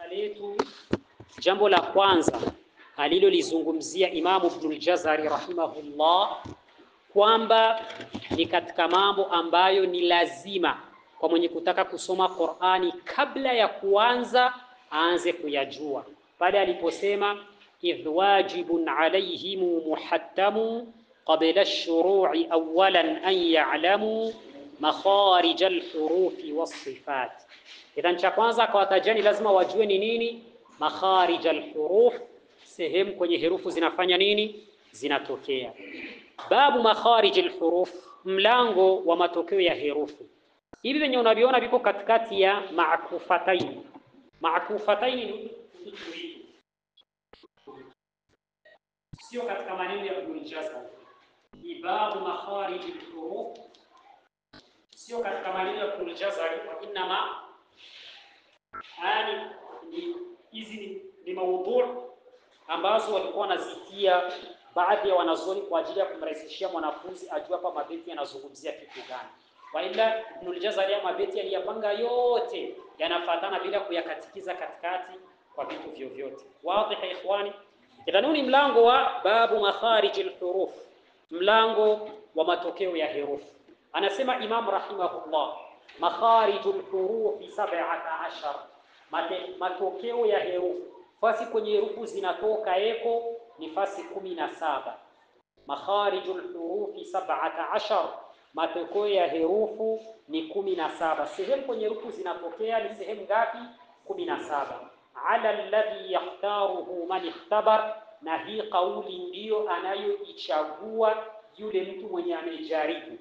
letu, jambo la kwanza alilolizungumzia Imamu Ibn al-Jazari rahimahullah kwamba ni katika mambo ambayo ni lazima kwa mwenye kutaka kusoma Qur'ani kabla ya kuanza aanze kuyajua, pale aliposema idh wajibun alayhim muhattamu qabla ash-shuru'i awwalan an ya'lamu makharij al-hurufi was-sifat. Idhan cha kwanza akawatajani lazima wajue ni nini makharij al-huruf, sehemu kwenye herufu zinafanya nini, zinatokea. Babu makharij al-huruf, mlango wa matokeo ya herufu. Hivi venye unaviona viko katikati ya ma'kufataini. Ma'kufataini ni kitu hiki, sio katika maneno ya Ibn al-Jazari. Babu makharij al-huruf sio katika maneno ya Ibn al-Jazari, wa inma hizi ni maudhu ambazo walikuwa wanazitia baadhi ya wanazuoni kwa ajili ya kumrahisishia mwanafunzi ajue hapa mabeti yanazungumzia kitu gani. Wa ila Ibn al-Jazari ya mabeti aliyapanga yote yanafuatana bila kuyakatikiza katikati kwa vitu vyovyote. Wazi ikhwani? Kitanuni mlango wa babu makharij al-huruf, mlango wa matokeo ya herufi. Anasema Imam rahimahullah, makharijul hurufi 17, matokeo ya herufi, fasi kwenye herufi zinatoka eko ni fasi 17. Makharijul hurufi 17, matokeo ya herufi ni 17. Sehemu kwenye herufi zinatokea ni sehemu ngapi? 17. Ala alladhi yahtaruhu man ikhtabar, na hii kauli ndiyo anayoichagua yule mtu mwenye amejaribu.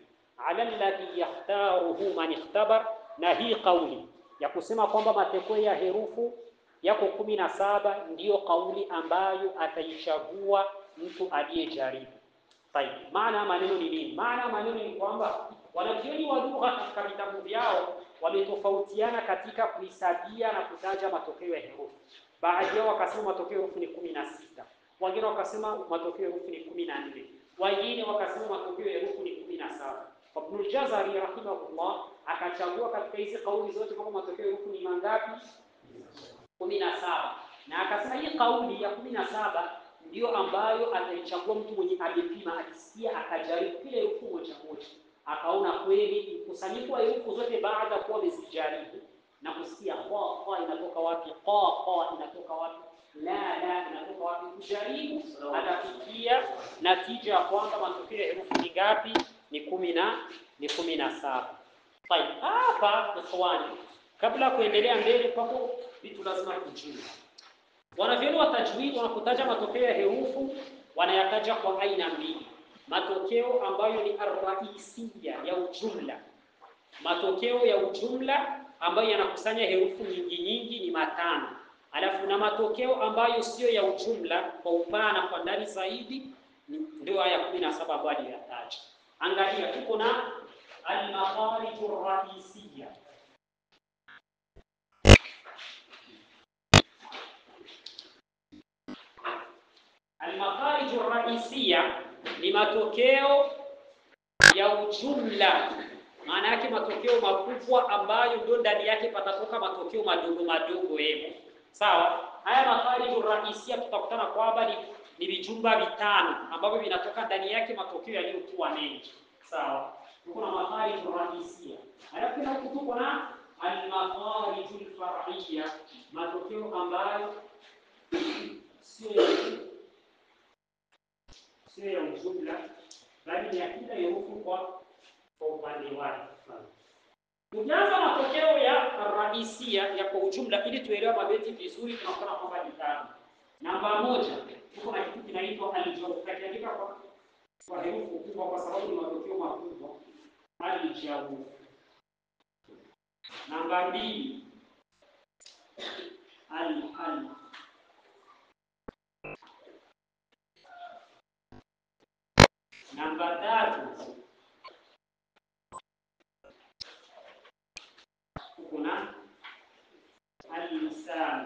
Ala alladhi yahtaruhu man ikhtabar, na hii kauli ya kusema kwamba matokeo ya herufu yako 17 ndiyo kauli ambayo ataichagua mtu aliyejaribu. Tayeb, maana maneno ni nini? Maana maneno ni kwamba wanavyoni wa lugha katika vitabu vyao wametofautiana katika kuhisabia na kutaja matokeo ya herufu. Baadhi yao wakasema matokeo ya herufu ni 16, wengine wakasema matokeo ya herufu ni 14, wengine wakasema matokeo ya herufu ni 17. Ibn al-Jazari rahimahullah akachagua katika hizi kauli zote kwamba matokeo ya herufu ni mangapi? 17. Na akasema hii kauli ya 17 ndio ambayo ataichagua mtu mwenye alipima, alisikia, akajaribu kile herufu moja moja, akaona kweli mkusanyiko wa herufu zote baada ya kuwa amezijaribu na kusikia qa inatoka wapi, qa inatoka wapi, la inatoka wapi, kujaribu atafikia natija ya kwamba matokeo ya herufu ni ngapi? Ni 17. Tayeb, hapa ikhwani, kabla kuendelea mbele, papo vitu lazima kujua. Wanavyoni wa tajwid wanapotaja matokeo ya herufu wanayataja kwa aina mbili: matokeo ambayo ni ar-raisiyya ya ujumla. Matokeo ya ujumla ambayo yanakusanya herufu nyingi nyingi ni 5, alafu na matokeo ambayo sio ya ujumla kwa upana kwa ndani zaidi ndio haya 17 ambayo aliyataja. Angalia, tuko na al-makharij ar-raisiyya. Al-makharij ar-raisiyya ni matokeo ya ujumla, maana yake matokeo makubwa ambayo ndio ndani yake patatoka matokeo madogo madogo hemo. Sawa? Haya makharij ar-raisiyya tutakutana kwamba ni vijumba vitano ambavyo vinatoka ndani yake matokeo yaliyokuwa mengi. Sawa? Tuko na makharij ar-raisiyya. Alafu na tuko na al-makharij al-far'iyya, matokeo ambayo sio ya ujumla bali ni ya kila herufi kwa upande wake. Tukianza matokeo ya raisia ya kwa ujumla ili tuelewe mabeti vizuri, tunaona kwamba ni tano. Namba 1 tuko na kitu kinaitwa al-jawf, kiandika kwa herufi kubwa kwa sababu ni matokeo makubwa, al-jawf. Namba 2 al-alif. Namba 3 kuna al-lisan.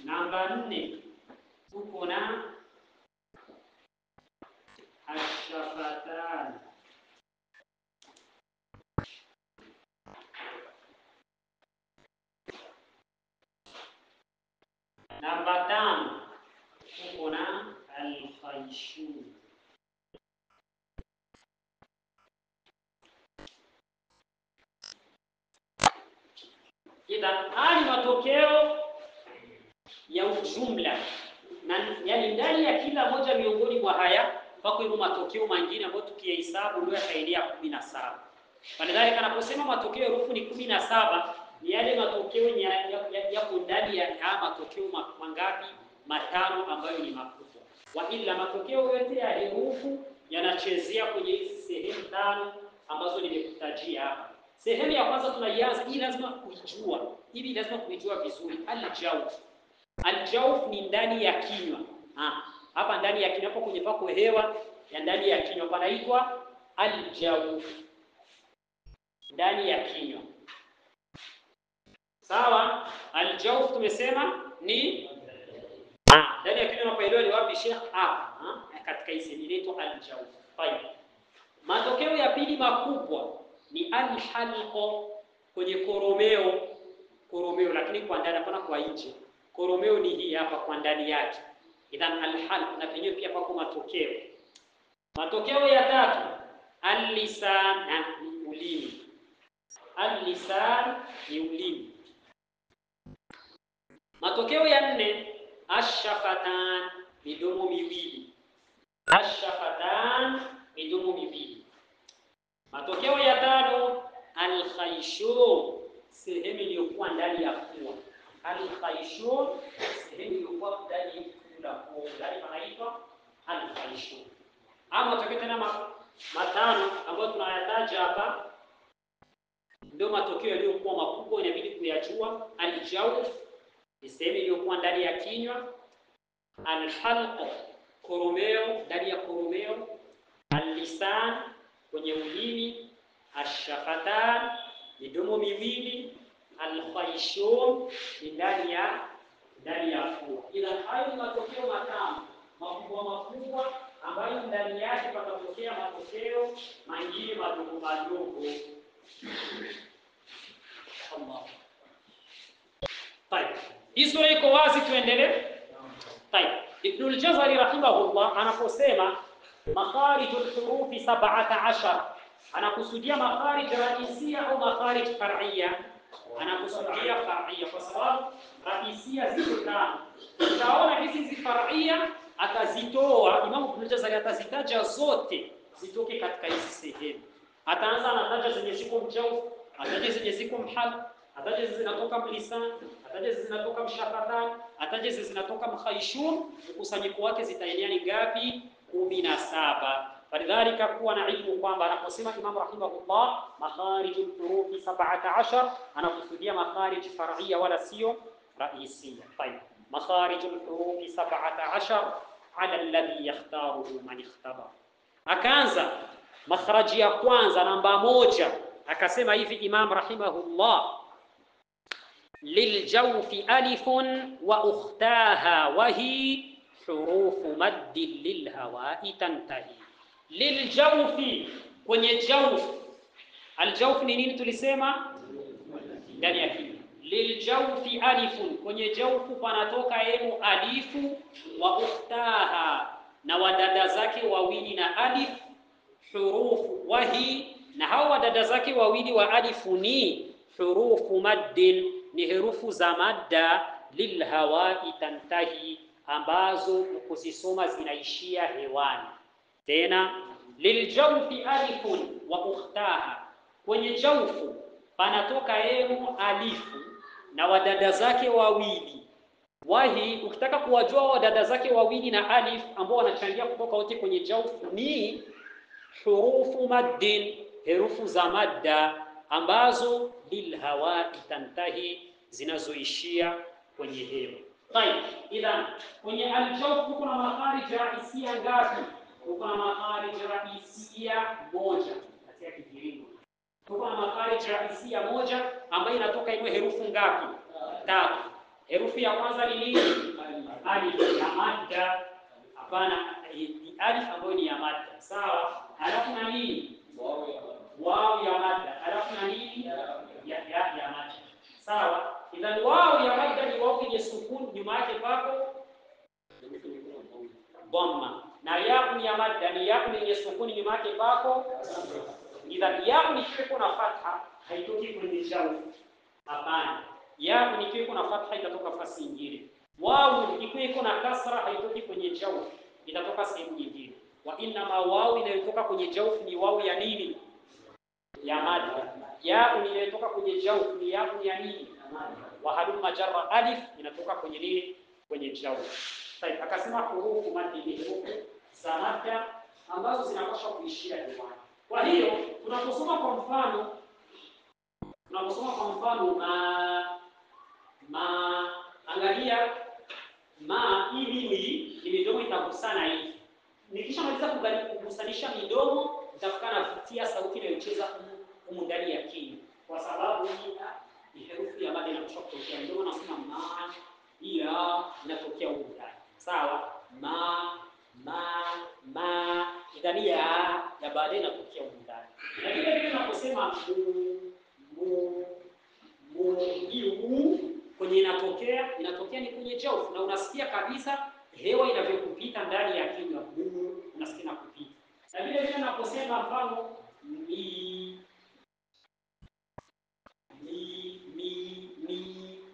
Namba 4 tuko na ash-shafatan. Idhan haya ni matokeo ya ujumla, na yani ndani ya kila moja miongoni mwa haya pako hivyo matokeo mengine ambayo tukihesabu ndio yataenea 17. Kadhalika anaposema matokeo ya herufi ni 17, ni yale matokeo yako ndani ya matokeo mangapi? Matano, ambayo ni makubwa. Wa ila matokeo yote ya herufi yanachezea kwenye hizi sehemu tano ambazo nimekutajia hapa. Sehemu ya kwanza tunaianza, hii lazima kuijua. Hivi lazima kuijua vizuri. Al-jawf. Al-jawf ni ndani ya kinywa. Hapa ndani ya kinywa, hapo kwenye pako hewa ya ndani ya kinywa panaitwa al-jawf. Ndani ya kinywa. Sawa? Al-jawf tumesema ni ndani ya kinywa. Unapoelewa ni wapi Sheikh? Katika hii sehemu inaitwa al-jawf. Tayeb. Matokeo ya pili makubwa ni al-halqa, kwenye koromeo. Koromeo lakini kwa ndani, hapana kwa nje. Koromeo ni hii hapa kwa ndani yake. Idhan al-halq, na penyewe pia pako matokeo. Matokeo ya tatu al-lisan, ni ulimi. Al-lisan ni ulimi. Matokeo ya nne ash-shafatan, midomo miwili. Ash-shafatan, midomo miwili. Matokeo ya tano al-khayshum, sehemu iliyokuwa ndani ya pua. Al-khayshum, sehemu iliyokuwa ndani ya pua, ndani panaitwa al-khayshum. Matokeo tena matano ambayo tunayataja hapa ndio matokeo yaliyokuwa makubwa, inabidi kuyajua. Al-jawf ni sehemu iliyokuwa ndani ya kinywa. Al-halqa, koromeo, ndani ya koromeo. Al-lisan, kwenye ulimi. Ash-shafatan, midomo miwili. Al-khayshum ni ndani ya pua. Ila hayo ni matokeo matano makubwa ambayo ndani yake patatokea matokeo mengine madogo madogo. Allah. Tayeb. Hii sura iko wazi, tuendelee. Tayeb. Ibn al-Jazari rahimahullah anaposema makharijul hurufi 17, anakusudia makharij raisia au makharij far'ia. Anakusudia far'ia kwa sababu raisia ziko tano. Utaona hizi far'ia atazitoa Imam Ibn al-Jazari, atazitaja zote zitoke katika hizi sehemu. Ataanza anataja zenye ziko mjawf, ataja zenye ziko mhal, ataja zinatoka mlisan, ataja zinatoka mshafatan, ataja zinatoka mkhayshum. Mkusanyiko wake zitaenea ni ngapi? 17. Falidhalika kuwa na ilmu kwamba anaposema Imam rahimahullah makharijul hurufi 17, anakusudia makharij far'ia wala sio raisia. Tayeb. Makharijul hurufi 17 ala alladhi yakhtaruhu man ikhtaba. Akaanza makhraji ya kwanza namba 1, akasema hivi Imam rahimahullah: liljawfi alifun wa ukhtaha wa hi hurufu maddi lilhawa'i tantahi. Liljawfi, kwenye jawf. Aljawf ni nini tulisema? Ndani ya kinywa. Liljawfi alifun, kwenye jawfu panatoka emu alifu. Wa ukhtaha, na wadada zake wawili na alif. Hurufu wahi, na hao wadada zake wawili wa alifu ni hurufu maddin, ni herufu za madda. Lilhawa'i tantahi, ambazo ukizisoma zinaishia hewani. Tena liljawfi alifun wa ukhtaha, kwenye jawfu panatoka emu alifu na wadada zake wawili. Wahi, ukitaka kuwajua wadada zake wawili na alif ambao wanachangia kutoka wote kwenye jawfu ni hurufu maddin, herufu za madda, ambazo lilhawa'i tantahi, zinazoishia kwenye hewa. Tayeb, idhan kwenye aljawf kuna makharij raisia ngapi? Kuna makharij raisia 1 katika kijiringo. Kuna makharij raisia 1 ambayo inatoka ile herufu ngapi? 3. Herufu ya kwanza ni nini? Alif ya madda. Hapana, alif ambayo ni ya madda. Sawa? Alafu na nini? Waw ya madda. Alafu na nini? Ya madda. Sawa? Idhan waw ya madda ni waw yenye sukun, nyuma yake pako dhamma. Na ya ya madda ni ya yenye sukun, nyuma yake pako. Idhan ya ni kuna fatha, haitoki kwenye jawf. Hapana. Ya ikiwa iko na fatha itatoka fasi nyingine. Wau ikiwa iko na kasra haitoki kwenye jawf, itatoka sehemu nyingine. Wa inna ma wau inayotoka kwenye jawf ni wau ya nini? Ya madda. Ya inayotoka kwenye jawf ni ya nini? Wa halul majarra alif inatoka kwenye nini? Kwenye jawf. Sasa akasema hurufu maddi ni hurufu za madda ambazo zinapaswa kuishia hewani. Kwa hiyo tunaposoma kwa mfano angalia hii ni midomo itagusana hivi. Nikishamaliza kugusanisha midomo nitafuta navutia sauti inayocheza humu ndani ya kinywa. Kwa sababu ni herufi ya madda inapaswa kutokea. Ndio nasema ma ila inatokea humu ndani. Sawa? Ma idhani ya baadaye inatokea humu ndani. Na vile vile tunaposema kwenye inatokea ni kwenye jawf, na unasikia kabisa hewa inavyokupita ndani ya kinywa, unasikia na kupita. Na vile vile naposema mfano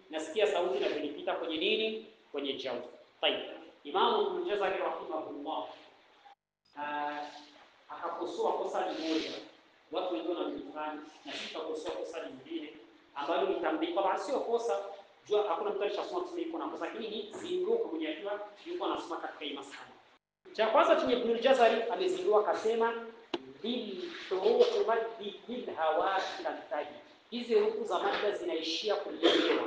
nasikia sauti inavyopita kwenye nini? Kwenye jawf. Tayeb, Imam Ibn Jazari rahimahullah akakosoa kosa moja, watu wengi wanalifanya, na sisi tutakosoa kosa lingine ambalo ni tambii. Kwa sio kosa, jua hakuna mtu alishasoma kusema iko na kosa, lakini ni zinduo kwenye akiwa yuko anasoma katika hii masala. Cha kwanza chenye Ibn Jazari amezindua akasema bil hurufu maddi bil hawati lantahi, hizi hurufu za madda zinaishia kwenye hewa.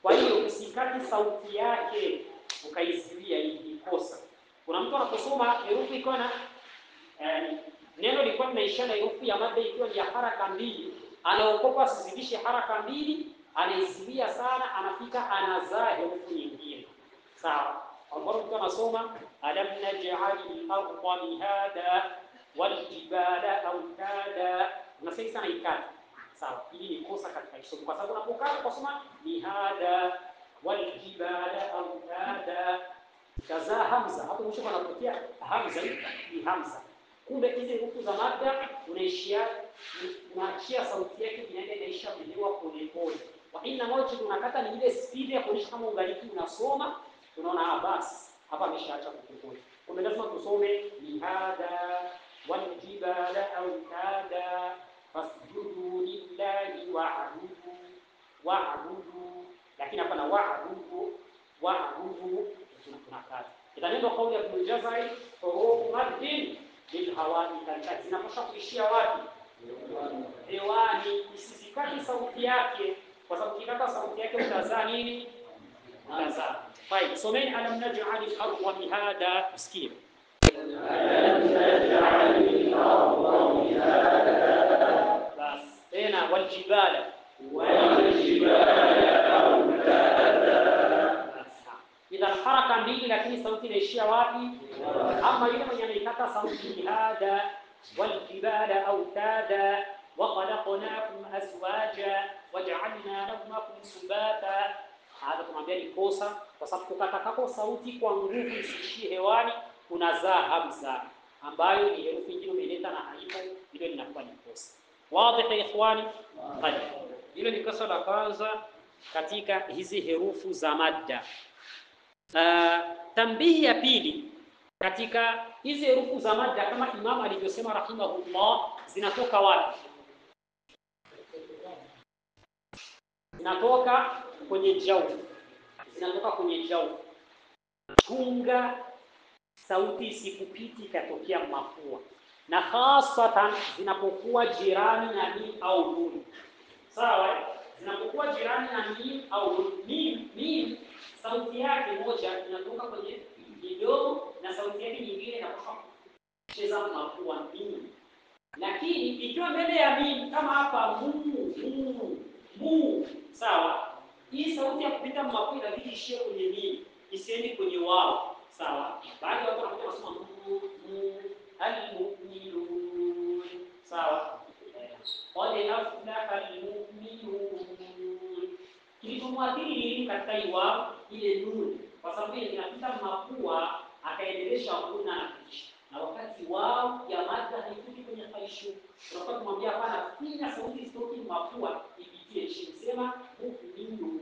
Kwa hiyo usikati sauti yake ukaizilia hii kosa. Kuna mtu anaposoma herufi iko na neno lilikuwa linaishia na herufi ya madda ikiwa ni ya haraka mbili, anaokopa asizidishe haraka mbili, anaisilia sana, anafika anazaa herufi nyingine. Sawa? Ambapo mtu anasoma alam naj'alil arda mihada wal jibala awtada, unasema sana ikata. Sawa? Hili ni kosa katika kisomo, kwa sababu unapokaa kusoma mihada wal jibala awtada kaza hamza, hapo mwisho panatokea hamza, ni hamza. Kumbe hizi herufi za madda unaachia sauti yake inaisha hewa pole pole. Wa inna moja tunakata ni ile speed ya kuonyesha kama ungaliki unasoma, tunaona basi hapa ameshaacha kupotea. Kumbe lazima tusome mihada wal jibala awtada fasjudu lillahi wa'budu, lakini hapa na wa'budu tunakata. Itaenda kauli ya Ibn Jazari hurufu maddin bil hawani lantahi, zinapaswa kuishia wapi? Hewani, isizikati sauti yake, kwa sababu kikata sauti yake utazaa nini? Utazaa. Fine, someni alam naj'alil arda mihada, usikie. Alam naj'alil arda mihada. Bas, tena wal jibala awtada. Ila haraka mbili lakini sauti inaishia wapi? Ama yule mwenye anaikata sauti mihada wal jibala awtada wa khalaqnakum azwaja waj'alna nawmakum subata. Hada tumwambia ni kosa, kwa sababu kukata sauti kwa nguvu isiishie hewani kunazaa hamza, ambayo ni herufi nyingine umeleta na haipo, hilo linakuwa ni kosa. Wazi ya ikhwani? Tayeb, hilo ni kosa la kwanza katika hizi herufu za madda. Tambihi ya pili, katika hizi herufu za madda kama Imam alivyosema rahimahullah, zinatoka wapi? Zinatoka kwenye jawf. Chunga sauti isikupiti ikatokea mafua, na hasatan zinapokuwa jirani na mim au nun. Sawa? Zinapokuwa jirani na mim au nun. Mim sauti yake moja inatoka kwenye midomo na sauti yake nyingine inapokuwa kucheza mafua mim. Lakini ikiwa mbele ya mim kama hapa mu, sawa? Hii sauti ya kupita mafua inabidi ishie kwenye mim, isiende kwenye wao. Sawa? Baadhi ya watu wanakuja kusema al-mu'minun. Sawa? Qad aflaha al-mu'minun. Kilichomwathiri nini katika iwa ile nun? Kwa sababu ile inapita mafua akaendelesha kuna na kishi. Na wakati wao ya madda haifiki kwenye faishu, tunapaswa kumwambia hapana, finya sauti isitoki mafua ipitie chini. Sema mu'minun.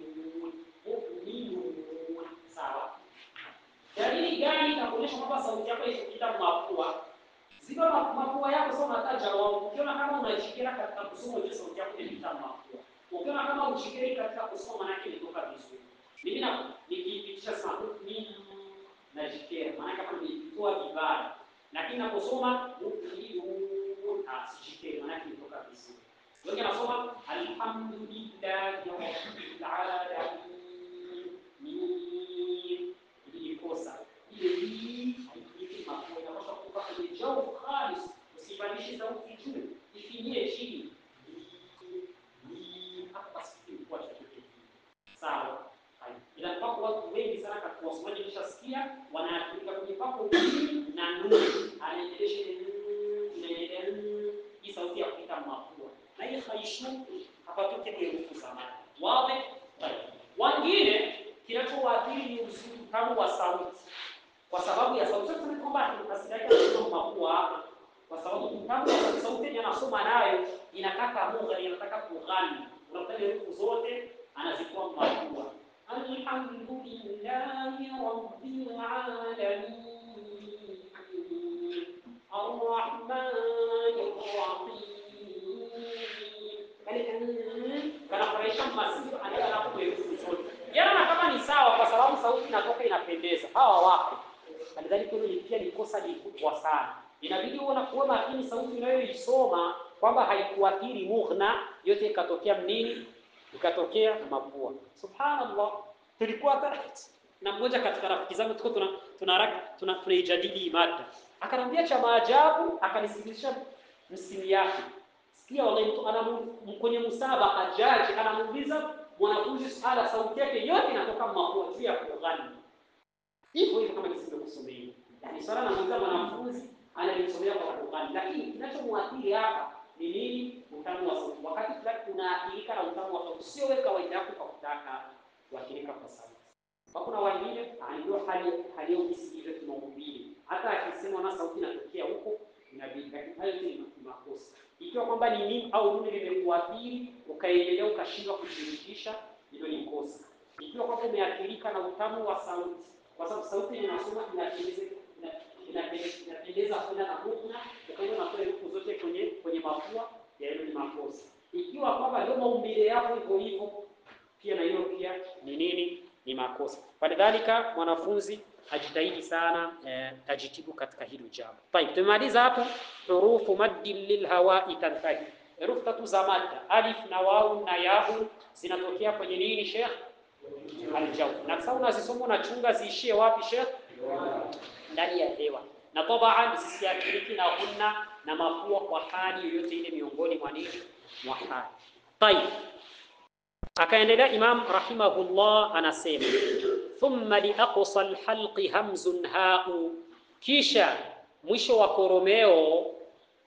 jawabu. Ukiona kama unajikera katika kusoma hiyo sauti yako inapita mapua. Ukiona kama uchikeri katika kusoma maana yake inatoka vizuri. Mimi na nikipitisha sana mimi najikera maana kama nimetoa vibaya. Lakini naposoma sijikeri maana yake inatoka vizuri. Wengi nasoma alhamdulillah rabbil alamin. Ni kosa. Ile hii haipiti mapua inapaswa kutoka kwenye jau khalis. Usibadilishe sauti juu. Ifinyie chini. Sawa. Ila mpaka watu wengi sana katika wasomaji nishasikia wanaathirika kwenye papo na nuru. Anaendelesha inaendelea hii sauti ya kupita mapua. Na hii haishu hapatoke ni herufi za maana. Wazi? Wengine kinachowaathiri ni utamu wa sauti. Kwa sababu ya sauti sasa kwamba tunasikia kusoma mapua hapa. Kwa sababu utamu wa sauti yenye anasoma nayo inataka lugha, inataka kughani. Unakuta herufi zote anazitoa mapua. Alhamdulillahi rabbil alamin. Arrahmanir rahim. Kana furahisha masifu anaenda kwa herufi zote. Yana kama ni sawa kwa sababu sauti inatoka inapendeza. Hawa wapo. Kadhalika hilo pia ni kosa kubwa sana. Inabidi uone kuwa makini sauti unayoisoma kwamba haikuathiri mughna yote ikatokea mnini ikatokea mapua. Subhanallah. Tulikuwa na mmoja katika rafiki zangu tuko tunaijadili mada. Akanambia cha maajabu, akanisikilisha msimu yake. Sikia wallahi mtu kwenye musabaka jaji anamuuliza mwanafunzi swala sauti yake yote inatoka mapua tu ya kughani. Hivyo kama nisingekusomea. Yaani swala anamuuliza mwanafunzi analisomea kwa kughani, lakini kinachomwathiri hapa ni nini? Utamu wa sauti. Wakati fulani unaathirika na utamu wa sauti, sio wewe kawaida yako kwa kutaka kuathirika kwa sauti. Kuna wengine ndio hali yao hivyo kimaumbile. Hata akisema na sauti inatokea huko inabidi, lakini hayo ni makosa. Ikiwa kwamba ni nini au nini limekuathiri ukaendelea ukashindwa kushirikisha, hilo ni kosa. Ikiwa kwamba umeathirika na utamu wa sauti, kwa sababu sauti inasoma inapendeza kwenda na mughna, ukaenda na toa herufi zote kwenye mapua, hilo ni makosa. Ikiwa kwamba ndio maumbile yako hivyo hivyo, pia na hilo pia ni nini? Ni makosa. Falidhalika mwanafunzi ajitahidi sana ajitibu katika hilo jambo. Tayeb, tumemaliza hapo hurufu maddi lilhawa'i tantahi. Herufi tatu za madda alif na waw na ya zinatokea kwenye nini Sheikh? Aljawf. Na sasa unazisoma na chunga ziishie wapi Sheikh? Ndani ya hewa. Na tabaan zisiathiriki na hunna na mafua kwa hali yoyote ile miongoni mwa nini? Mwa hali. Tayeb. Akaendelea Imam rahimahullah anasema thumma li aqsa alhalqi hamzun ha'u, kisha mwisho wa koromeo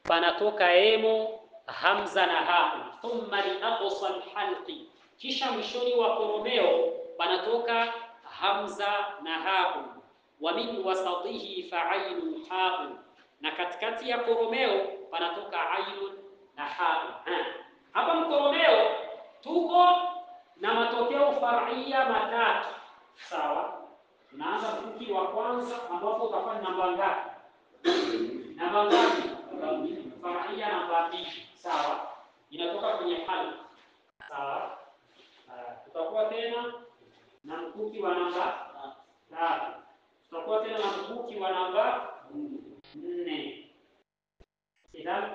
panatoka emo hamza na ha'u. Thumma li aqsa alhalqi, kisha mwishoni wa koromeo panatoka hamza na ha'u. Wa min wasatihi fa'ainun ha'u, na katikati ya koromeo panatoka ainun na ha'u. Hapa mkoromeo tuko na matokeo far'ia matatu. Sawa? Tunaanza mkuki wa kwanza ambapo utafanya namba ngapi? Namba ngapi? Far'ia namba 2. Sawa? Inatoka kwenye halq. Sawa? Tutakuwa tena na mkuki wa namba 3. Tutakuwa tena na mkuki wa namba 4. Idan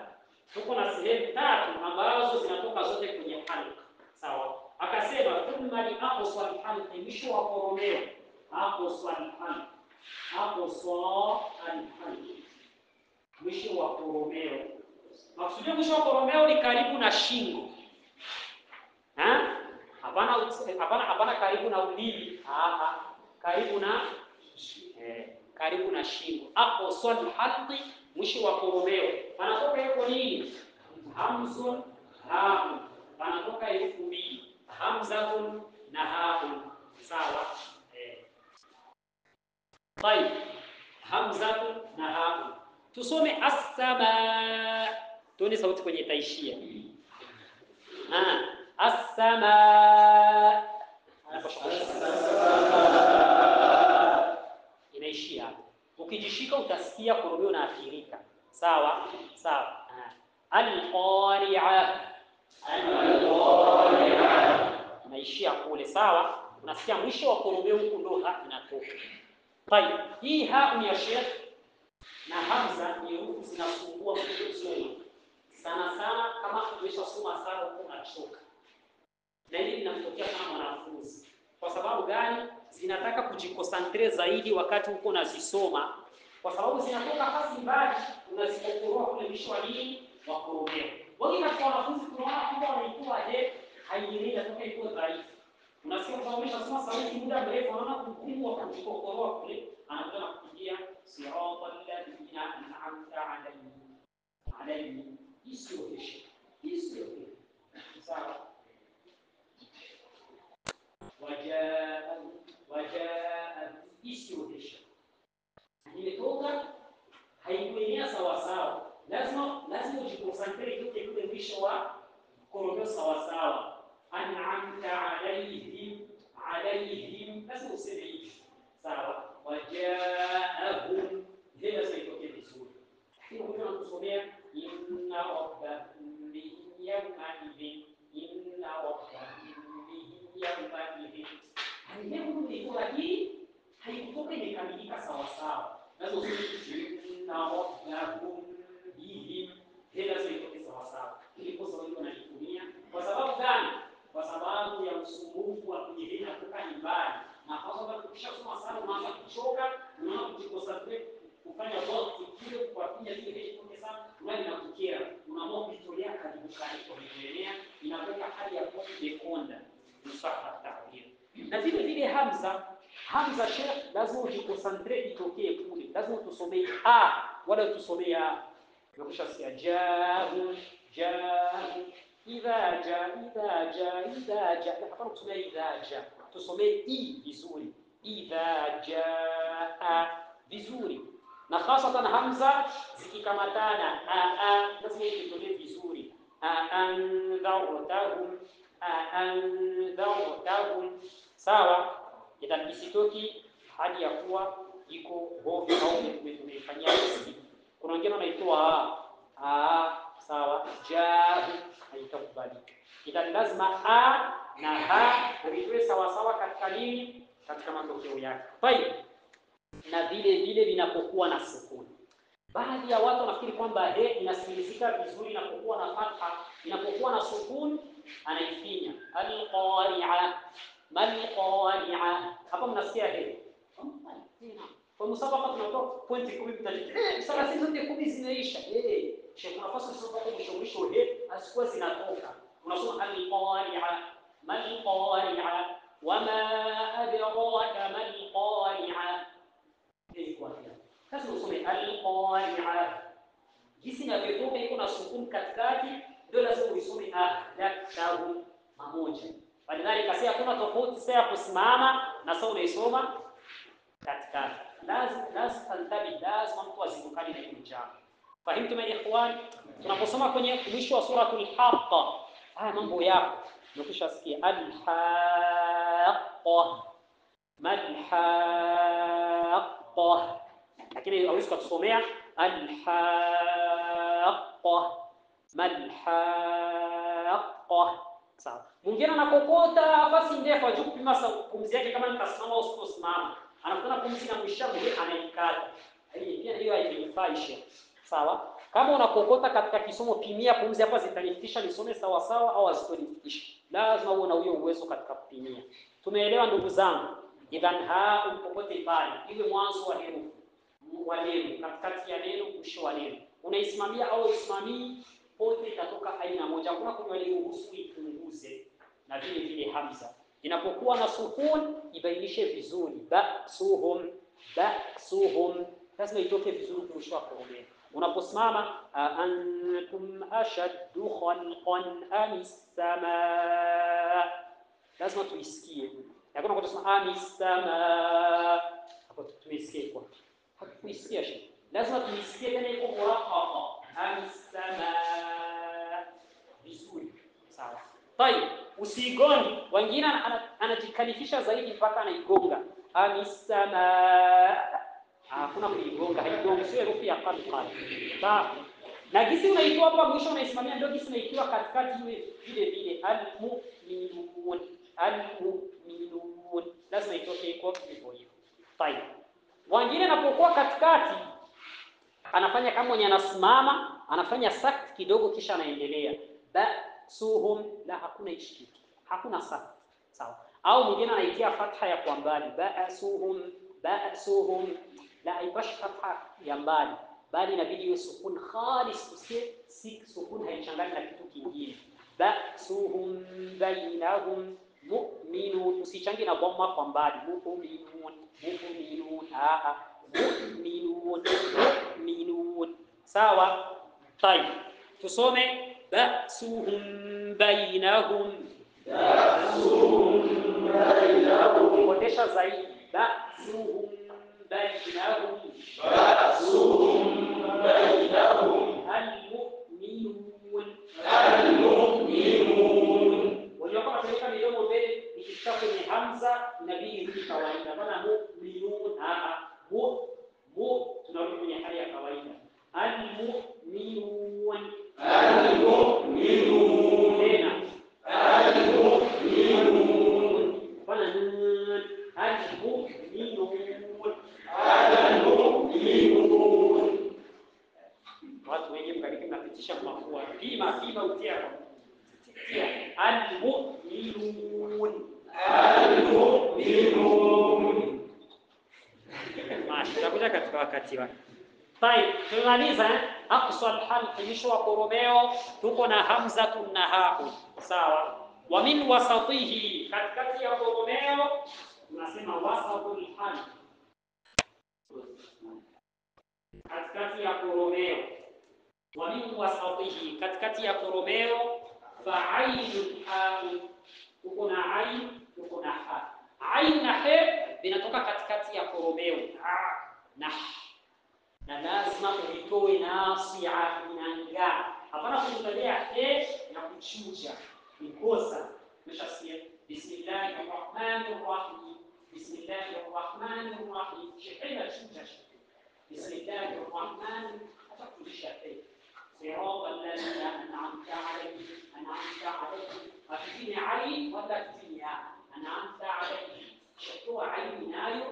tuko na sehemu tatu ambazo zinatoka zote kwenye halq. Sawa? Akasema thumma li aqsa al-halq, mwisho wa koromeo. Aqsa al-halq, aqsa al-halq, mwisho wa koromeo. Maksudi mwisho wa koromeo ni karibu na shingo. Hapana karibu na ulimi. Karibu na shingo. Aqsa al-halq, mwisho wa koromeo. Panatoka hapo nini? Hamzun ha'un. Panatoka herufi mbili. Hamzatun na ha'un. Sawa? Tayeb. Hamzatun na ha'un. Tusome as-samaa. Tuone sauti kwenye taishia. As-samaa. Inaishia hapo. Ukijishika utasikia koromeo na athirika. Sawa? Sawa. pole, sawa. Unasikia mwisho wa koromeo huko ndo ha inatoka. Tayeb, hii ha ni ya Sheikh na hamza ni herufi zinasumbua mtu kusoma. Sana sana kama umeshasoma sana huko unachoka. Na hili linamtokea sana mwanafunzi. Kwa sababu gani? Zinataka kujikonsentre zaidi wakati uko unazisoma. Kwa sababu zinatoka kasi mbali, unazikokoroa kule mwisho wa nini? Wa koromeo. Wengi katika wanafunzi tunaona kwamba wanaitoa haienei natoka iko dhaifu. Unasikia kwamba umeshasoma sauti muda mrefu, unaona kumbukumbu wa kujikokoroa kule, anakuja na kupigia siratal ladina an'amta alayhim. Hiyo sawa. Wajaa isiyohesha. Nimetoka haikuenea sawa sawa. Lazima ujikonsentre kule mwisho wa koromeo sawa sawa. An'amta alayhim lazima useme hivi. Sawa. Wajaahum hila saitoke vizuri. Lakini ukitaka kusomea inna rabbahum yawma idhin lakini haikutoka imekamilika sawa sawa. Lazima useme inna rabbahum bihim hila saitoke sawa sawa. Ndipo sababu wanaitumia. Kwa sababu gani? Kwa sababu ya usumbufu wa kujihina kutoka nyumbani. Na kwa sababu ukishasoma sana unaanza kuchoka, unaanza kujikonsentre kufanya work kile kuwafinya zile vitu kwa sana, unaanza kukera, unaamua kujitolea karibu kuendelea, inakuwa hali ya kukonda msafa tabia. Na vile hamza Sheikh lazima ujikonsentre itokee kule. Lazima tusomee wala tusomee Ukishasikia jahu idha ja hapana kusomea idha ja, tusomee vizuri idha jaa vizuri, na hasatan hamza zikikamatana lazima itolee vizuri anzartahum sawa, idan isitoki hadi ya kuwa iko hofu au tumefanyia hivi. Kuna wengine wanaitoa sawa, jahu haitakubalika. Idan lazima na ha viwe sawa sawa katika nini, katika matokeo yake. Tayeb, na vile vinapokuwa na sukuni. Baadhi ya watu wanafikiri kwamba inasikilizika vizuri inapokuwa na fatha, inapokuwa na sukuni anaifinya al-qari'a mal-qari'a. Hapa mnasikia kwa musabaka tunatoa pointi 10 mtajiki. Sasa sisi zote 10 zimeisha. Sheikh unafasi sio kwa mwisho asikuwa zinatoka. Unasoma al-qari'a mal-qari'a wama adraka mal-qari'a. Kwa hiyo sasa usome al-qari'a. Jinsi inavyotoka iko na sukuni katikati, ndio lazima uisome daktahu pamoja. Badala kasi hakuna tofauti sasa ya kusimama na sasa unaisoma katikati. Lazima mtu azindukane na hili jambo. Fahimu ya ikhwan, tunaposoma kwenye mwisho wa suratul Haqqa, mambo yako ukishasikia al-haqqa mal-haqqa, lakini hauwezi kusomea al-haqqa mal-haqqa. Sawa. Mwingine anakokota nafasi ndefu ajue kupima pumzi yake kama nitasimama au usiposimama. Anakutana pumzi na mwisho mwingine anaikata. Pia hiyo haifai. Sawa? Kama unakokota katika kisomo, pimia pumzi hapa zitanifikisha nisome sawa sawa au hazitonifikisha. Lazima uwe na hiyo uwezo katika kupimia. Tumeelewa ndugu zangu? Idhan upopote pale, iwe mwanzo wa herufi, wa neno, katikati ya neno, mwisho wa neno. Unaisimamia au usimamii, pote itatoka aina moja. Hakuna kuruhusu ipunguze. Na vile hamza inapokuwa na sukun ibainishe vizuri, ba'suhum lazima itoke vizuri mwisho wa koromeo. Unaposimama antum ashaddu khalqan amis-samaa, lazima tuisikie. Hakuna kwa kusema amis-samaa hapo tuisikie kwa hakuisikia shida, lazima tuisikie tena iko muraqqaqa amis-samaa vizuri. Sawa. Tayeb, usigonge. Wengine anajikalifisha zaidi mpaka anaigonga amis-samaa. Hakuna kuigonga, haigongi, sio herufi ya qalqal. Sawa. Na gisi unaitoa hapa mwisho unaisimamia, ndio gisi unaitoa katikati iwe vile al-mu'minun almu'minun, lazima itoke iko hivyo hivyo. Tayeb, wengine anapokuwa katikati anafanya kama mwenye anasimama, anafanya sakti kidogo kisha anaendelea. Ba'suhum, la, hakuna hichi kitu, hakuna sakti, sawa. Au mwingine anaitia fatha ya kwa mbali, ba'suhum, ba'suhum, la, haipashi fatha ya mbali, bali inabidi iwe sukun khalis, si sukun haichangani na kitu kingine. Ba'suhum bainahum mu'minun, usichangie na dhamma kwa mbali, mu'minun, mu'minun, mu'minun, mu'minun, sawa. Tayeb, tusome ba'suhum bainahum, ba'suhum bainahum, kuondesha zaidi, ba'suhum bainahum, ba'suhum bainahum, al-mu'minun, al-mu'minun. Waliokuwa katika midomo mbele ikifika kwenye hamza inabidi irudi kawaida, maana mu'minun, tunarudi kwenye hali ya kawaida, al-mu'minun, al-mu'minun, tena al-mu'minun, bana al-mu'minun, al-mu'minun. Watu wengi mkariki mnapitisha mafua, pima utia al-mu'minun, al-mu'minun. Tutakuja katika wakati wake. Tayeb, tumaliza aqsal halq, mwisho wa koromeo, tuko na hamzatun na ha'u, sawa. Wa min wasatihi, katikati ya koromeo tunasema wasatul halq, katikati ya koromeo. Wa min wasatihi, katikati ya koromeo, fa'ainul ha'u, tuko na ain, tuko na ha. Ain na ha vinatoka katikati ya koromeo, na lazima uitoe nasia, inangaa. Hapana kuangalia he na kuchuja, nikosa. Umeshasikia? Bismillahirrahmanirrahim, bismillahirrahmanirrahim, shehena chuja, bismillahirrahmanirrahim, atakulisha he. صراط الذين أنعمت عليهم، أنعمت عليهم، أكتبني عين ولا أكتبني أنعمت عليهم، شكوى عين نايو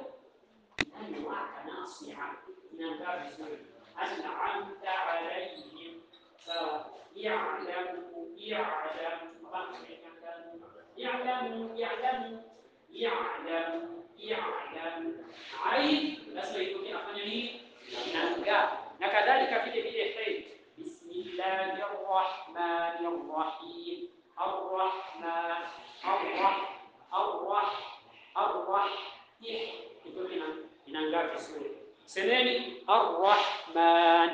أنواع ناصعة ننتهي بسوري أنعمت عليهم، يعلموا عين بس يكون afanya nini na kadhalika vile vile khair. Bismillahirrahmanirrahim, arrahman inangaa vizuri. Semeni arrahman,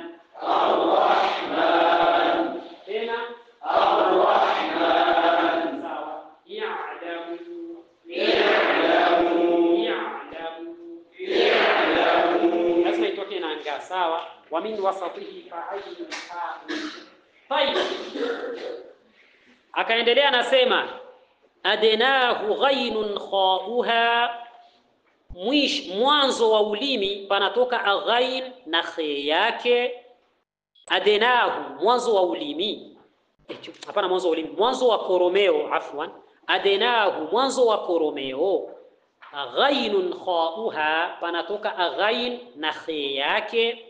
tena arrahman, sawa. Ya'lamu, lazima itoke inangaa, sawa. Wa min wasatihi fa'ainul ha'u. Tayeb, akaendelea anasema adnahu ghainun kha'uha, mwanzo wa ulimi panatoka aghain na khe yake. Adnahu, mwanzo wa ulimi, hapana, mwanzo wa ulimi, mwanzo wa koromeo, afwan. Adnahu, mwanzo wa koromeo, ghainun kha'uha, panatoka aghain na khe yake.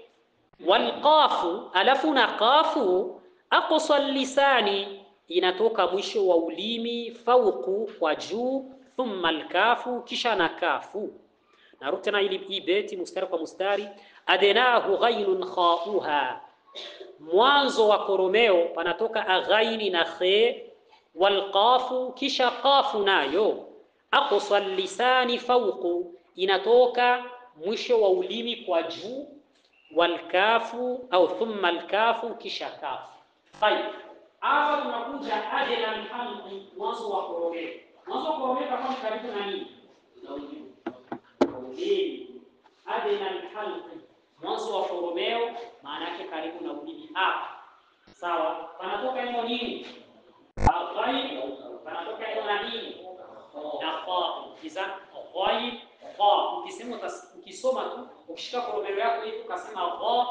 Wal qafu, alafu na qafu, aqsa lisani, inatoka mwisho wa ulimi, fauku, kwa juu, thumma alkafu, kisha na kafu. Narudi tena ili beti mstari kwa mstari. Adnahu ghainun kha'uha, mwanzo wa koromeo panatoka aghaini na khe. Wal qafu, kisha qafu nayo. Aqsa lisani fauku, inatoka mwisho wa ulimi kwa juu. Wal kafu au thumma alkafu, kisha kafu. Tayeb, hapa tunakuja adna alhalqi, mwanzo wa koromeo. Mwanzo wa koromeo kama karibu na nini? Ulimi. Adna alhalqi, mwanzo wa koromeo, maana yake karibu na ulimi hapa, sawa. Panatoka neno nini? Aghain, panatoka neno na nini? Na kha. Kiza ghain kha, ukisoma tu, ukishika koromeo yako hivi ukasema gha,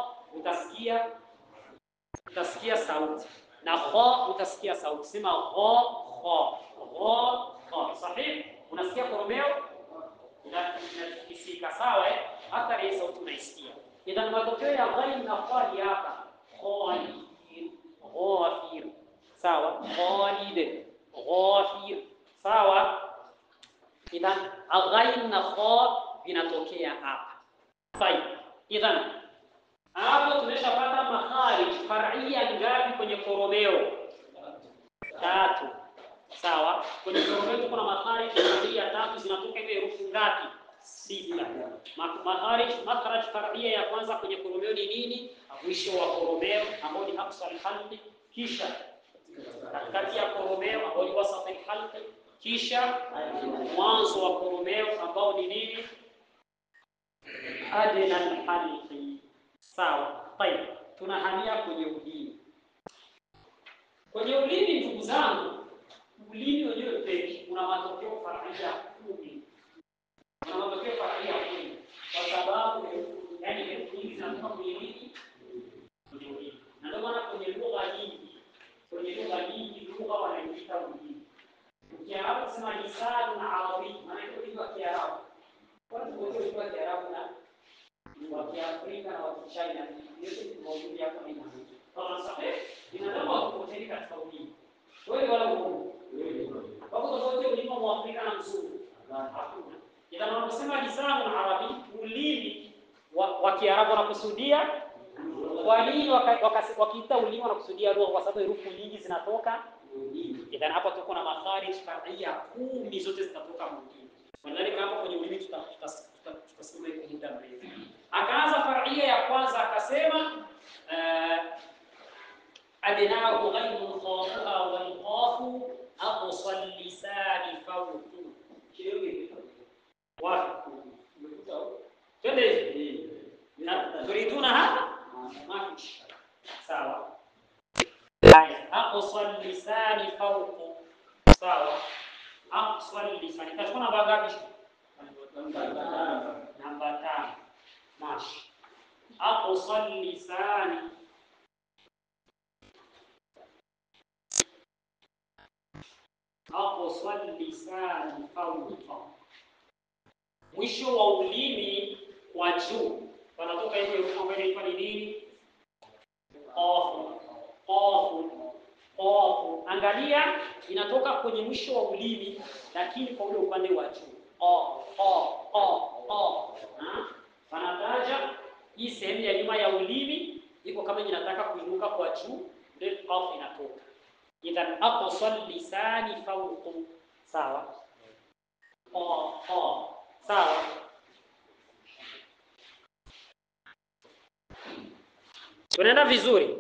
utasikia sauti, na kha utasikia sauti. Sema gha kha, gha kha. Sahih? Unasikia koromeo inatikisika, sawa eh? Hata ile sauti unaisikia. Idhan matokeo ya ghain na kha hapa khalid, ghafir, sawa? Khalid, ghafir, sawa? Idhan ghain na kha vinatokea hapa. Sawa. Idhan hapo tumeshapata makharij far'ia ngapi kwenye koromeo? 3. Sawa? Kwenye koromeo tuko na makharij far'ia 3, zinatoka hizo herufi ngapi? 6. Makharij far'ia ya kwanza kwenye koromeo ni nini? Mwisho wa koromeo ambao ni aqsa al-halqi, kisha katikati ya koromeo ambao ni wasat al-halqi, kisha mwanzo wa koromeo ambao ni nini? Adna al-halqi. Sawa. Tayeb, tunahamia kwenye ulimi. Kwenye ulimi ndugu zangu, ulimi wenyewe pekee una matokeo far'ia 10. Una matokeo far'ia 10 kwa sababu yani herufi hizi zinatoka kwenye nini? Kwenye ulimi. Na ndio maana kwenye lugha nyingi lugha wanaita ulimi. Ukiarabu kusema lisan na arabi, maana hiyo ulimi wa Kiarabu. Kwa sababu ulimi wa Kiarabu na wa Kiafrika na wa Kichina yote mawili hapo ni nani? Kwa sababu binadamu hawakoteleka katika ulimi. Wewe wala uongo. Kwa sababu ulimi wa Afrika na mzungu. Hakuna. Ila wanaposema lisan na arabi, ulimi wa Kiarabu wanakusudia. Kwa nini wakiita ulimi wanakusudia lugha? Kwa sababu herufi nyingi zinatoka ulimi. Ila hapa tuko na makharij far'ia 10 zote zinatoka ulimi. Nadhani hapo kwenye ulimi tutasema iko muda mrefu. Akaanza far'ia ya kwanza akasema adnahu ghayru khafuha wal qafu aqsal lisani fawqu. Wapi? Twende. Turiduna hapa? Mafish. Sawa. Aqsal lisani fawqu. Sawa. Aqsal lisani. Tachukua namba ngapi? Namba 5. Mashi. Aqsal lisani fawqa. Mwisho wa ulimi wa juu panatoka hiyo herufi ambayo inaitwa ni nini? Qaf. Angalia inatoka kwenye mwisho wa ulimi lakini kwa ule upande wa juu. Panataja hii sehemu ya nyuma ya ulimi iko kama inataka kuinuka kwa juu, ndio qaf inatoka. Idhan aqsal lisani fawqu. Sawa? Sawa? Tunaenda vizuri?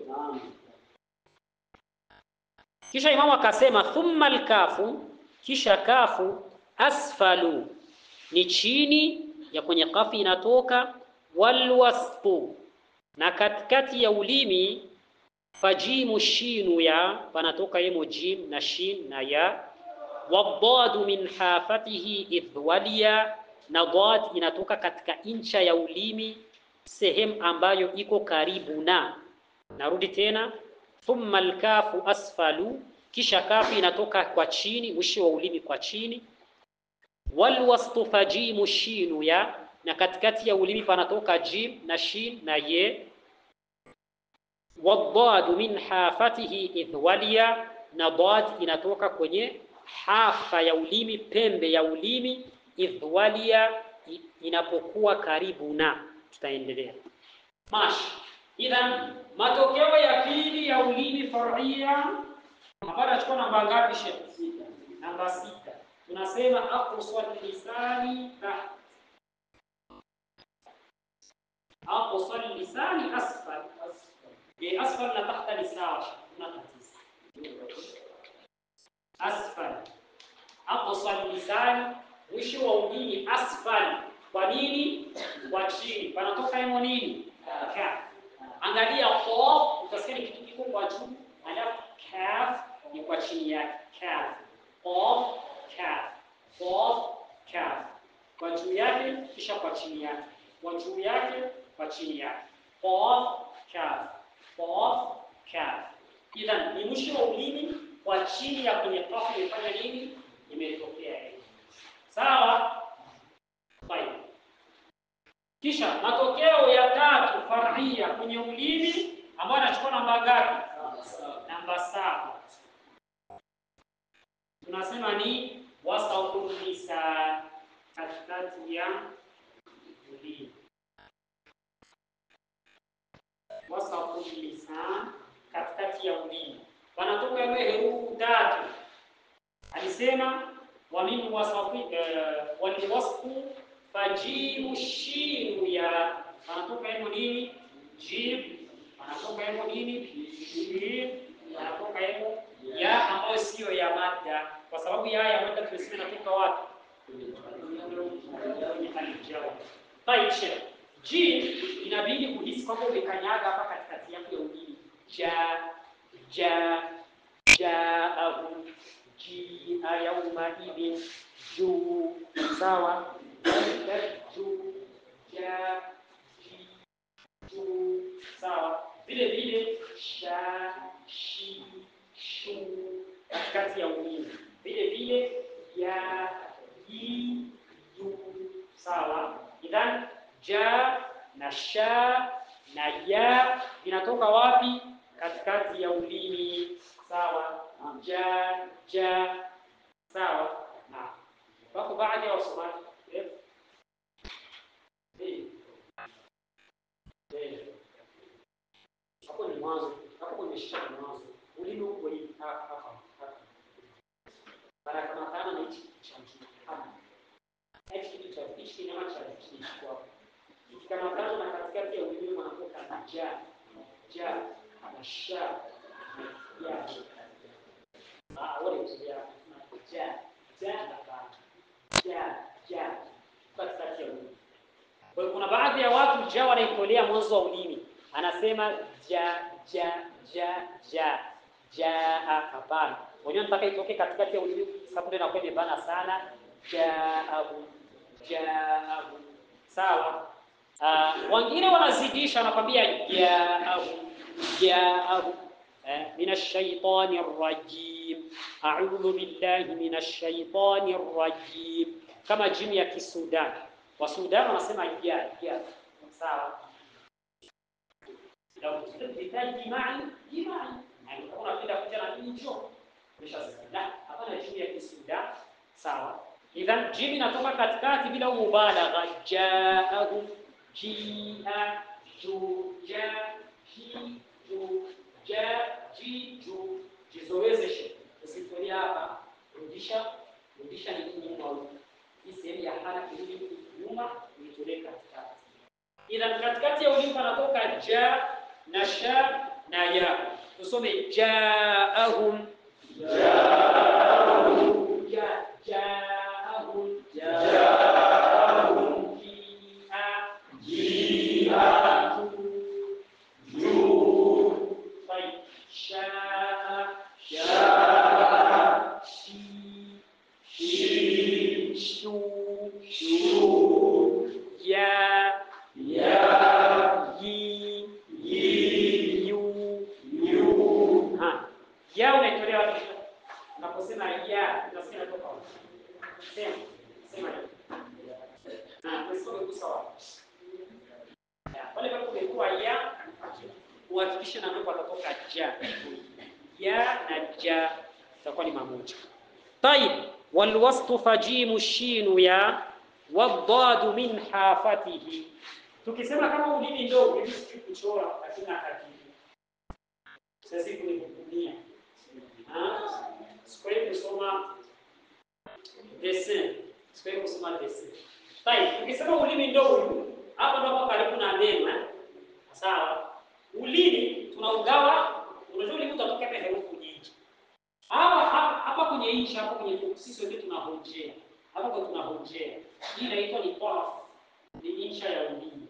Kisha imamu akasema thumma al-kafu, kisha kafu asfalu ni chini ya kwenye kafi inatoka, wal wasfu na katikati ya ulimi, fajimu shinu ya panatoka yemo jim na shin na ya, wadadu min hafatihi idhwaliya na dad inatoka katika incha ya ulimi sehemu ambayo iko karibu na. Narudi tena, thumma al-kafu asfalu, kisha kafu inatoka kwa chini, mwisho wa ulimi kwa chini, wal wasfu fajimu shinu ya na katikati ya ulimi panatoka jim na shin na ye, wadadu min hafatihi idhwaliya na dad inatoka kwenye hafa ya ulimi, pembe ya ulimi, idhwaliya inapokuwa karibu na. Tutaendelea. Mashi. Idhan matokeo ya pili ya ulimi far'ia hapa tunachukua namba ngapi sheikh? 6. Namba 6. Tunasema aqsal lisani aqsal lisani asfal. Asfal na tahta ni sawa. Asfal. Aqsal lisani mwisho wa ulimi asfal. Kwa nini? Kwa chini. Panatoka hemo nini? Kaf. Angalia qaf utasikia ni kitu kiko kwa juu, alafu kaf ni kwa chini yake. Kaf. Qaf, kaf. Qaf, kaf. Kwa juu yake kisha kwa chini yake. Kwa juu yake kwa chini yake. Qaf, kaf. Qaf, kaf. Idhan ni mwisho wa ulimi kwa chini ya kwenye kafu imefanya nini? Imetokea. Sawa? Tayeb. Kisha matokeo ya tatu far'ia kwenye ulimi ambayo anachukua namba ngapi? Namba 7. Tunasema ni wasautul lisan, katikati ya ulimi. Wasautul lisan, katikati ya ulimi. Wanatoka ile herufi tatu. Alisema wa min wal wasfu fajimu shinu ya, wanatoka hiyo nini? Jim. Wanatoka hiyo nini? Jim. Wanatoka hiyo ya ambayo sio ya mada, kwa sababu ya mada tunasema inatoka wapi? Taisha. Jim inabidi kuhisi kwamba umekanyaga hapa katikati yako ya ulimi. Jaahu jia yauma idin ju. Sawa? Ju ja ji ju. Sawa? Vile vile sha shi shu, katikati ya ulimi. Vile vile ya yi yu. Sawa? Idhan ja na sha na ya inatoka wapi? Katikati ya ulimi. Sawa? Ja. Sawa? Na wako baadhi ya wasomaji hapo ni mwanzo, hapo nimeshika mwanzo. Ulimi uko hivi hapa. Baraka matana na hichi chanzo. Hapa. Hichi kitu cha hichi nyama cha hichi kwa. Ikikamatana na katikati ya ulimi wanapoka ja na sha ya. Wale ya ja katikati ya ulimi. Kwa kuna baadhi ya watu ja wanaitolea mwanzo wa ulimi. Anasema hapana. Wenyewe nataka itoke katikati ya ulimi, sababu inakuwa imebana sana. Jaahu. Sawa? Wengine wanazidisha, wanakwambia jaahu minash shaitanir rajim. A'udhu billahi minash shaitanir rajim. Kama jimi ya Kisudan. Wa Sudan wanasema ya. Sawa? لو تحتاج جماعي يعني كنا كده كنا نجو مش لا hapana jimi ya Kisudan. Sawa? Idhan jimi inatoka katikati bila mubalagha. Jaahu jia ju ja ji ju ja ji ju. Jizowezeshe usitolia hapa, rudisha ni nyuma huko. Hii sehemu ya haraka ili nyuma itolee katikati. Idhan katikati ya ulimi panatoka ja na sha na ya. Tusome jaahum kuhakikisha na ndio patatoka ja na ja itakuwa ni mamoja. Tayib, wal wasfu fajimu shinu ya wadadu min hafatihi. Tukisema kama ulimi ndogo hivi sisi kuchora lakini akadiri. Sasa kunikumbia. Sikwenda kusoma dessin. Sikwenda kusoma dessin. Tayib, tukisema ulimi ndogo hapa ndo karibu na neno. Sawa? Ulimi tunaugawa, unajua ulimi utatoka kwa herufi nyingi. Hapa kwenye inchi, hapa kwenye sisi wote tunahojea. Hapa kwa tunahojea. Hii inaitwa ni taraf. Ni insha ya ulimi.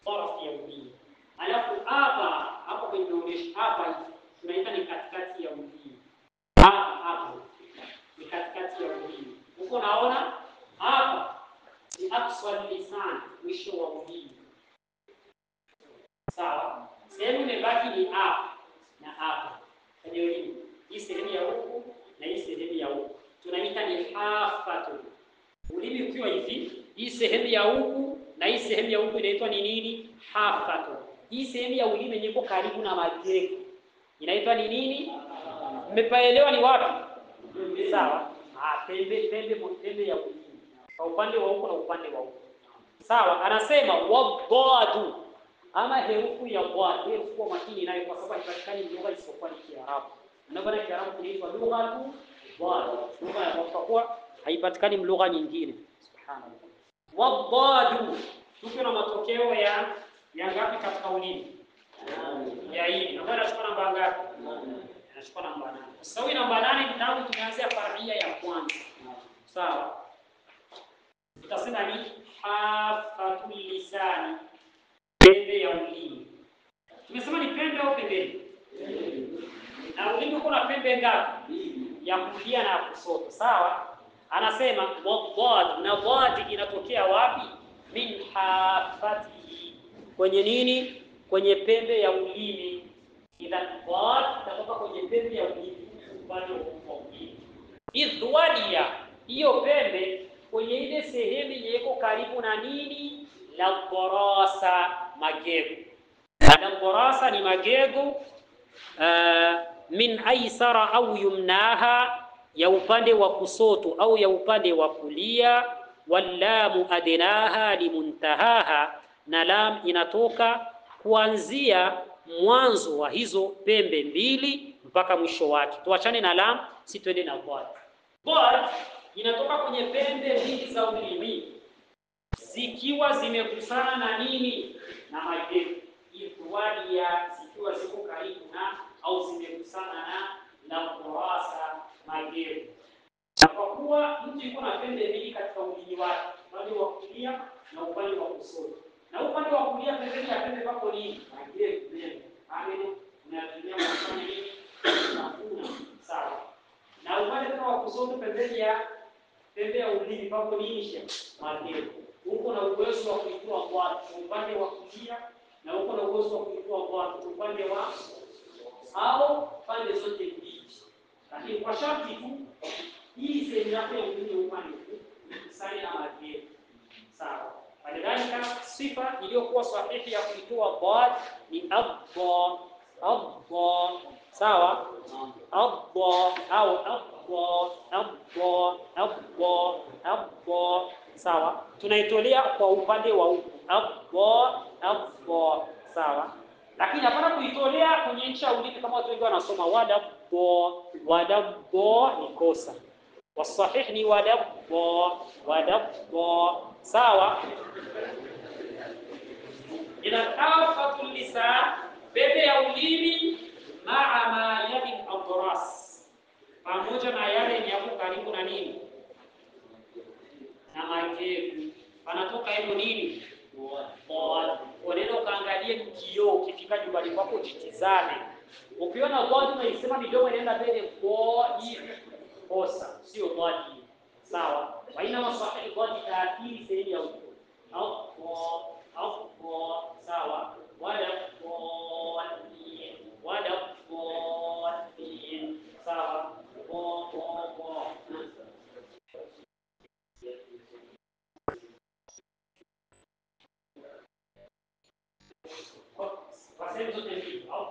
Taraf ya ulimi. Alafu hapa kwenye inaonyesha hapa tunaita ni katikati ya ulimi. Hapa ni katikati ya ulimi. Uko naona? Hapa ni aqsal lisan, mwisho wa ulimi. Sawa? Sehemu imebaki ni hapa na hapa. Kwenye ulimi. Hii sehemu ya huku na hii sehemu ya huku. Tunaita ni hafatu. Ulimi ukiwa hivi, hii sehemu ya huku na hii sehemu ya huku inaitwa ni nini? Hafatu. Hii sehemu ya ulimi yenye iko karibu na magego inaitwa ni nini? Mmepaelewa ni wapi? Sawa? Pembe ya ulimi. Kwa upande wa huku na upande wa huku. Sawa? Anasema wadadu. Ama herufu ya dad, herufu kwa makini nayo kwa sababu haipatikani lugha isipokuwa ni Kiarabu. Unaona Kiarabu kinaitwa lugha tu dad. Lugha ya kwa haipatikani lugha nyingine. Subhanallah. Wadadu. Tuko na matokeo ya ngapi katika ulimi? Ya hii. Na bwana anachukua namba ngapi? Anachukua namba 8. Sawa, namba 8 ndio tumeanzia faria ya kwanza. Sawa? Tutasema ni hafatul lisani. Pembe ya ulimi. Tumesema ni pembe au pembeni? Na ulimi uko na pembe ngapi? Ya kulia na kushoto. Sawa? Anasema wadad, na dad inatokea wapi? Min hafatihi. Kwenye nini? Kwenye pembe ya ulimi. Idhan dad itatoka kwenye pembe ya ulimi, upande wa ulimi. Idhwalia, hiyo pembe kwenye ile sehemu iko karibu na nini? La borasa, magego. La borasa ni magego, min aisara au yumnaha, ya upande wa kusoto au ya upande wa kulia. Wallamu adnaha limuntahaha, na lam inatoka kuanzia mwanzo wa hizo pembe mbili mpaka mwisho wake. Tuachane na lam, si twende na dad. Dad inatoka kwenye pembe mbili za ulimi zikiwa zimegusana na nini? Na magego. Idhwalia, zikiwa ziko karibu na au zimegusana na borasa, magego. Na kwa kuwa mtu yuko na pembe mbili katika ulimi wake, upande wa kulia na upande wa kushoto, na upande wa kulia pembeni ya pembe pako nini? Magego. Amen. Unatumia kufanya nini? Unafuna. Sawa. Na upande wa kushoto pembeni ya pembe ya ulimi pako nini? Magego. Uko na uwezo wa kuitoa kwa upande wa kulia na uko na uwezo wa kuitoa kwa upande wa au pande zote mbili. Lakini kwa sharti tu hii sehemu yako ya ulimi upande kusali na magego. Sawa. Kadhalika sifa iliyokuwa sahihi ya kuitoa dad ni abba. Sawa? Abba au abba. Sawa? Tunaitolea kwa upande wa huku. Abba. Sawa? Lakini hapana kuitolea kwenye ncha ya ulimi kama watu wengi wanasoma wadabba ni kosa. Wasahih ni wadabba. Sawa? Ila hafatul lisan, pembe ya ulimi, maa ma yali al-adras, pamoja na yale yako karibu na nini? Na magego. Panatoka hiyo nini? Unaenda ukaangalie kioo ukifika nyumbani kwako, jitizame. Ukiona dad unaisema midomo inaenda mbele hivi, kosa, sio dad. Sawa? Baina masahihi dad taathiri sehemu ya huko. Au sawa, wala sawa. Kwa sehemu zote mbili au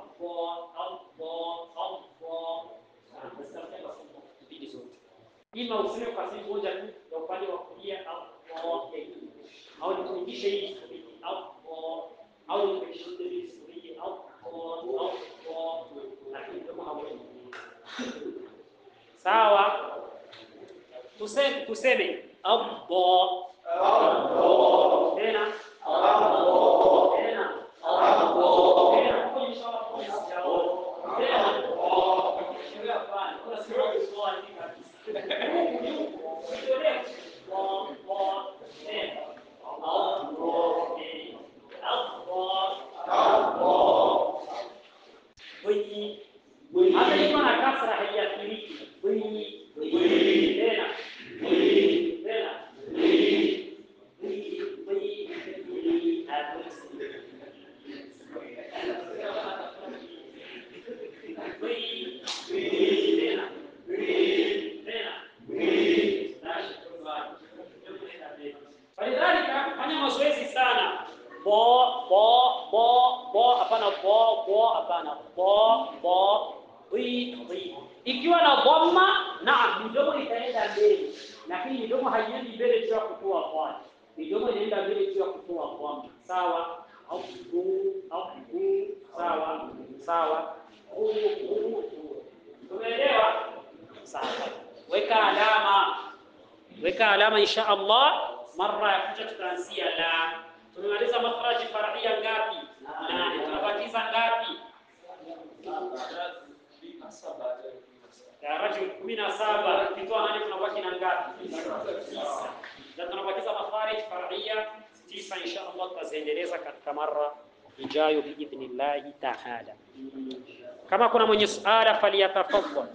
ima useme kwa sehemu moja tu ya upande wa kulia au nitumikishe hii au nitumikishe hii au lakini kama hawezi. Sawa, tuseme abba tena Walidhalika fanya mazoezi sana. Bo hapana, bo hapana, bo wi. Ikiwa na dhamma, naam, midomo itaenda mbele, lakini midomo haiendi mbele juu ya kutoa kwa. Midomo inaenda mbele juu ya kutoa kwa. Sawa? Au kiguu, sawa. Tumeelewa? Sawa. Weka alama insha Allah. Mara ya kuja tutaanzia la. Tumemaliza makhraji far'ia ngapi? 8. Tunabakiza ngapi? Ya rajul 17. Kitoa 8 tunabaki na ngapi? 9. Na tunabakiza makharij far'ia 9 insha Allah, tutaziendeleza katika mara ijayo biidhnillah ta'ala. Kama kuna mwenye suala faliyatafadhal.